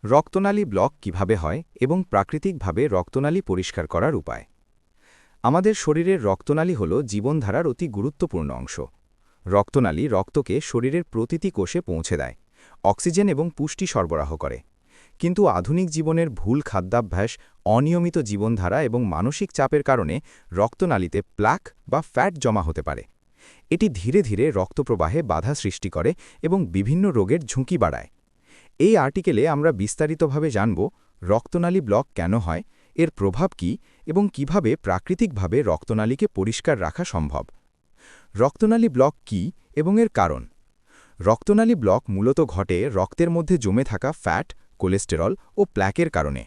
রক্তনালী ব্লক কিভাবে হয় এবং প্রাকৃতিকভাবে রক্তনালী পরিষ্কার করার উপায়। আমাদের শরীরের রক্তনালী হল জীবনধারার অতি গুরুত্বপূর্ণ অংশ। রক্তনালী রক্তকে শরীরের প্রতিটি কোষে পৌঁছে দেয়, অক্সিজেন এবং পুষ্টি সরবরাহ করে। কিন্তু আধুনিক জীবনের ভুল খাদ্যাভ্যাস, অনিয়মিত জীবনধারা এবং মানসিক চাপের কারণে রক্তনালীতে প্লাক বা ফ্যাট জমা হতে পারে। এটি ধীরে ধীরে রক্তপ্রবাহে বাধা সৃষ্টি করে এবং বিভিন্ন রোগের ঝুঁকি বাড়ায়। এই আর্টিকেলে আমরা বিস্তারিতভাবে জানব রক্তনালী ব্লক কেন হয়, এর প্রভাব কী এবং কিভাবে প্রাকৃতিকভাবে রক্তনালীকে পরিষ্কার রাখা সম্ভব। রক্তনালী ব্লক কী এবং এর কারণ। রক্তনালী ব্লক মূলত ঘটে রক্তের মধ্যে জমে থাকা ফ্যাট, কোলেস্টেরল ও প্ল্যাকের কারণে।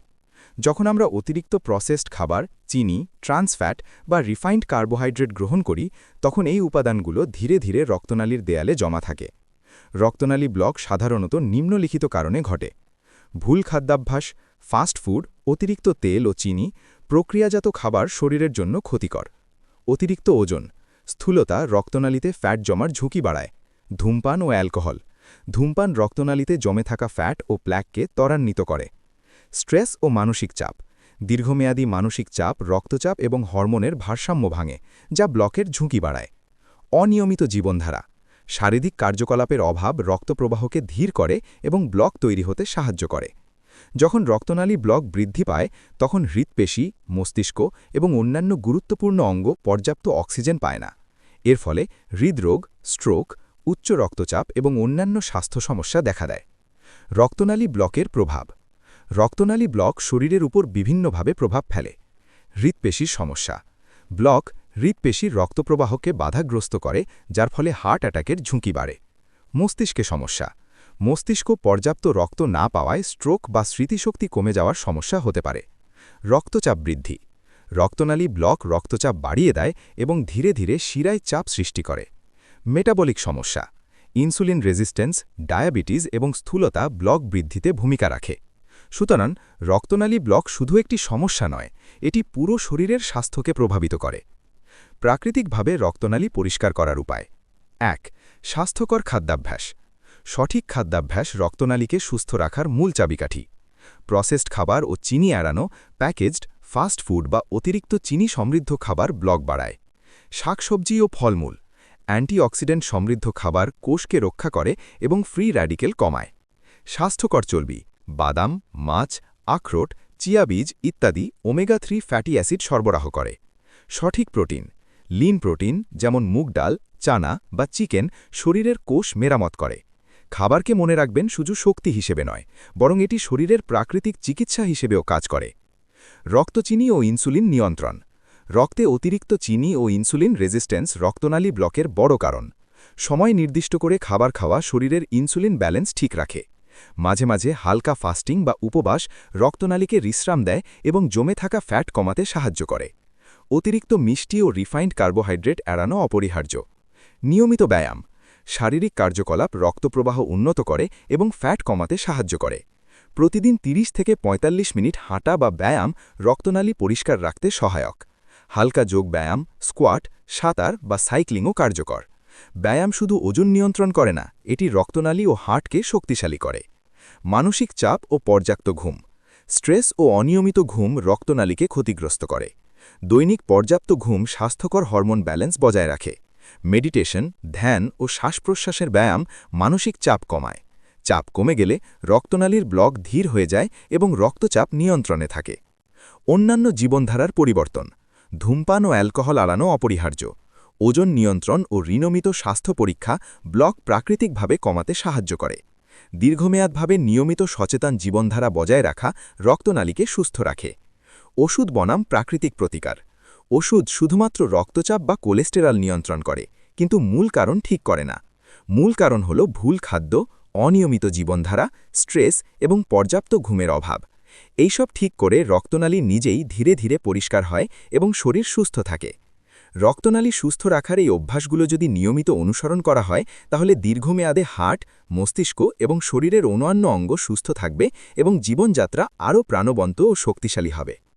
যখন আমরা অতিরিক্ত প্রসেসড খাবার, চিনি, ট্রান্স ফ্যাট বা রিফাইন্ড কার্বোহাইড্রেট গ্রহণ করি, তখন এই উপাদানগুলো ধীরে ধীরে রক্তনালীর দেয়ালে জমা থাকে। রক্তনালী ব্লক সাধারণত নিম্নলিখিত কারণে ঘটে: ভুল খাদ্যাভ্যাস, ফাস্ট ফুড, অতিরিক্ত তেল ও চিনি, প্রক্রিয়াজাত খাবার শরীরের জন্য ক্ষতিকর। অতিরিক্ত ওজন, স্থূলতা রক্তনালীতে ফ্যাট জমার ঝুঁকি বাড়ায়। ধূমপান ও অ্যালকোহল, ধূমপান রক্তনালীতে জমে থাকা ফ্যাট ও প্ল্যাককে ত্বরান্বিত করে। স্ট্রেস ও মানসিক চাপ, দীর্ঘমেয়াদী মানসিক চাপ রক্তচাপ এবং হরমোনের ভারসাম্য ভাঙে, যা ব্লকের ঝুঁকি বাড়ায়। অনিয়মিত জীবনধারা, শারীরিক কার্যকলাপের অভাব রক্তপ্রবাহকে ধীর করে এবং ব্লক তৈরি হতে সাহায্য করে। যখন রক্তনালী ব্লক বৃদ্ধি পায়, তখন হৃৎপেশি, মস্তিষ্ক এবং অন্যান্য গুরুত্বপূর্ণ অঙ্গ পর্যাপ্ত অক্সিজেন পায় না। এর ফলে হৃদরোগ, স্ট্রোক, উচ্চ রক্তচাপ এবং অন্যান্য স্বাস্থ্য সমস্যা দেখা দেয়। রক্তনালী ব্লকের প্রভাব। রক্তনালী ব্লক শরীরের উপর বিভিন্নভাবে প্রভাব ফেলে। হৃৎপেশির সমস্যা, ব্লক হৃৎপেশির রক্তপ্রবাহকে বাধাগ্রস্ত করে, যার ফলে হার্ট অ্যাটাকের ঝুঁকি বাড়ে। মস্তিষ্কে সমস্যা, মস্তিষ্ক পর্যাপ্ত রক্ত না পাওয়ায় স্ট্রোক বা স্মৃতিশক্তি কমে যাওয়ার সমস্যা হতে পারে। রক্তচাপ বৃদ্ধি, রক্তনালী ব্লক রক্তচাপ বাড়িয়ে দেয় এবং ধীরে ধীরে শিরায় চাপ সৃষ্টি করে। মেটাবলিক সমস্যা, ইনসুলিন রেজিস্ট্যান্স, ডায়াবেটিস এবং স্থূলতা ব্লক বৃদ্ধিতে ভূমিকা রাখে। সুতরাং রক্তনালী ব্লক শুধু একটি সমস্যা নয়, এটি পুরো শরীরের স্বাস্থ্যকে প্রভাবিত করে। প্রাকৃতিকভাবে রক্তনালী পরিষ্কার করার উপায়। ১. স্বাস্থ্যকর খাদ্যাভ্যাস। সঠিক খাদ্যাভ্যাস রক্তনালীকে সুস্থ রাখার মূল চাবিকাঠি। প্রসেসড খাবার ও চিনি এড়ানো, প্যাকেজড, ফাস্ট ফুড বা অতিরিক্ত চিনি সমৃদ্ধ খাবার ব্লক বাড়ায়। শাকসবজি ও ফলমূল, অ্যান্টিঅক্সিডেন্ট সমৃদ্ধ খাবার কোষকে রক্ষা করে এবং ফ্রি র্যাডিকেল কমায়। স্বাস্থ্যকর চর্বি, বাদাম, মাছ, আখরোট, চিয়া বীজ ইত্যাদি ওমেগা-3 ফ্যাটি অ্যাসিড সরবরাহ করে। সঠিক প্রোটিন, লিন প্রোটিন যেমন মুগ ডাল, চানা বা চিকেন শরীরের কোষ মেরামত করে। খাবারকে মনে রাখবেন শুধু শক্তি হিসেবে নয়, বরং এটি শরীরের প্রাকৃতিক চিকিৎসা হিসেবেও কাজ করে। রক্তচিনি ও ইনসুলিন নিয়ন্ত্রণ। রক্তে অতিরিক্ত চিনি ও ইনসুলিন রেজিস্ট্যান্স রক্তনালী ব্লকের বড় কারণ। সময় নির্দিষ্ট করে খাবার খাওয়া শরীরের ইনসুলিন ব্যালেন্স ঠিক রাখে। মাঝে মাঝে হালকা ফাস্টিং বা উপবাস রক্তনালীকে বিশ্রাম দেয় এবং জমে থাকা ফ্যাট কমাতে সাহায্য করে। অতিরিক্ত মিষ্টি ও রিফাইন্ড কার্বোহাইড্রেট এড়ানো অপরিহার্য। নিয়মিত ব্যায়াম, শারীরিক কার্যকলাপ রক্তপ্রবাহ উন্নত করে এবং ফ্যাট কমাতে সাহায্য করে। প্রতিদিন 30 থেকে 45 মিনিট হাঁটা বা ব্যায়াম রক্তনালী পরিষ্কার রাখতে সহায়ক। হালকা যোগ ব্যায়াম, স্কোয়াট, সাঁতার বা সাইক্লিংও কার্যকর। ব্যায়াম শুধু ওজন নিয়ন্ত্রণ করে না, এটি রক্তনালী ও হার্টকে শক্তিশালী করে। মানসিক চাপ ও পর্যাপ্ত ঘুম। স্ট্রেস ও অনিয়মিত ঘুম রক্তনালীকে ক্ষতিগ্রস্ত করে। দৈনিক পর্যাপ্ত ঘুম স্বাস্থ্যকর হরমোন ব্যালেন্স বজায় রাখে। মেডিটেশন, ধ্যান ও শ্বাসপ্রশ্বাসের ব্যায়াম মানসিক চাপ কমায়। চাপ কমে গেলে রক্তনালীর ব্লক ধীর হয়ে যায় এবং রক্তচাপ নিয়ন্ত্রণে থাকে। অন্যান্য জীবনধারার পরিবর্তন। ধূমপান ও অ্যালকোহল এড়ানো অপরিহার্য। ওজন নিয়ন্ত্রণ ও ঋণমিত স্বাস্থ্য পরীক্ষা ব্লক প্রাকৃতিকভাবে কমাতে সাহায্য করে। দীর্ঘমেয়াদভাবে নিয়মিত সচেতন জীবনধারা বজায় রাখা রক্তনালীকে সুস্থ রাখে। ওষুধ বনাম প্রাকৃতিক প্রতিকার। ওষুধ শুধুমাত্র রক্তচাপ বা কোলেস্টেরল নিয়ন্ত্রণ করে, কিন্তু মূল কারণ ঠিক করে না। মূল কারণ হল ভুল খাদ্য, অনিয়মিত জীবনধারা, স্ট্রেস এবং পর্যাপ্ত ঘুমের অভাব। এইসব ঠিক করে রক্তনালী নিজেই ধীরে ধীরে পরিষ্কার হয় এবং শরীর সুস্থ থাকে। রক্তনালী সুস্থ রাখার এই অভ্যাসগুলো যদি নিয়মিত অনুসরণ করা হয়, তাহলে দীর্ঘমেয়াদে হার্ট, মস্তিষ্ক এবং শরীরের অন্যান্য অঙ্গ সুস্থ থাকবে এবং জীবনযাত্রা আরও প্রাণবন্ত ও শক্তিশালী হবে।